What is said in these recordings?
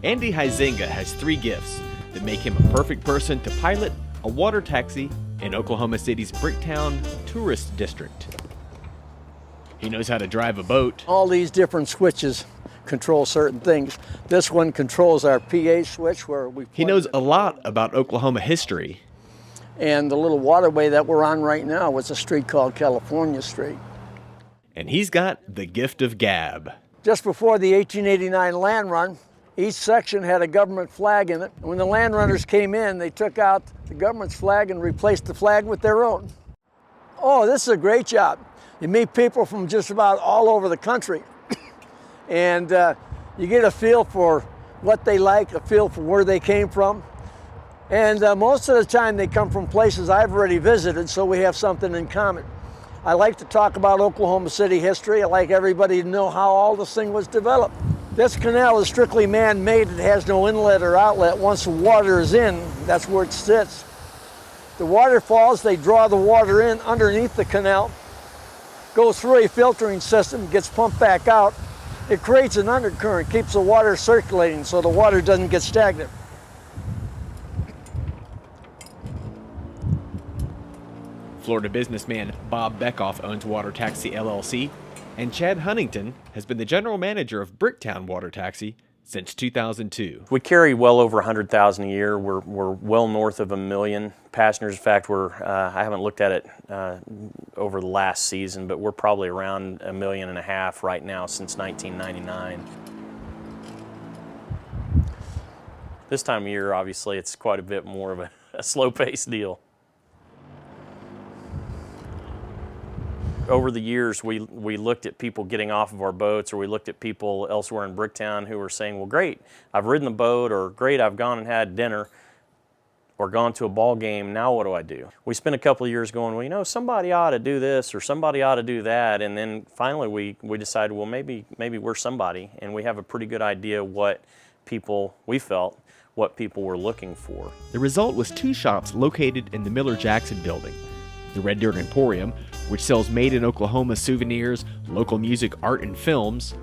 Andy Huizenga has 3 gifts that make him a perfect person to pilot a water taxi in Oklahoma City's Bricktown tourist district. He knows how to drive a boat. All these different switches control certain things. This one controls our PA switch where we... He knows a lot about Oklahoma history. And the little waterway that we're on right now was a street called California Street. And he's got the gift of gab. Just before the 1889 land run, each section had a government flag in it. And when the land runners came in, they took out the government's flag and replaced the flag with their own. Oh, this is a great job. You meet people from just about all over the country. And you get a feel for what they like, a feel for where they came from. And most of the time they come from places I've already visited, so we have something in common. I like to talk about Oklahoma City history. I like everybody to know how all this thing was developed. This canal is strictly man-made. It has no inlet or outlet. Once the water is in, that's where it sits. The waterfalls, they draw the water in underneath the canal, goes through a filtering system, gets pumped back out. It creates an undercurrent, keeps the water circulating so the water doesn't get stagnant. Florida businessman Bob Beckoff owns Water Taxi LLC, and Chad Huntington has been the general manager of Bricktown Water Taxi since 2002. We carry well over 100,000 a year. We're well north of 1 million passengers. In fact, I haven't looked at it over the last season, but we're probably around 1.5 million right now since 1999. This time of year, obviously, it's quite a bit more of a slow-paced deal. Over the years, we looked at people getting off of our boats, or we looked at people elsewhere in Bricktown who were saying, well, great, I've ridden the boat, or great, I've gone and had dinner, or gone to a ball game, now what do I do? We spent a couple of years going, well, you know, somebody ought to do this, or somebody ought to do that, and then finally we decided, well, maybe we're somebody, and we have a pretty good idea what people were looking for. The result was 2 shops located in the Miller-Jackson building. The Red Dirt Emporium, which sells made-in-Oklahoma souvenirs, local music, art, and films.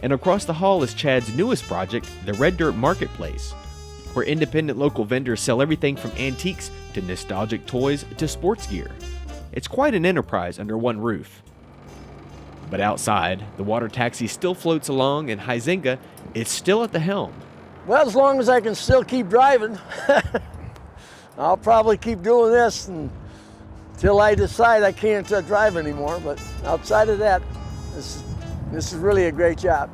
And across the hall is Chad's newest project, the Red Dirt Marketplace, where independent local vendors sell everything from antiques to nostalgic toys to sports gear. It's quite an enterprise under one roof. But outside, the water taxi still floats along, and Huizenga is still at the helm. Well, as long as I can still keep driving, I'll probably keep doing this until I decide I can't drive anymore. But outside of that, this is really a great job.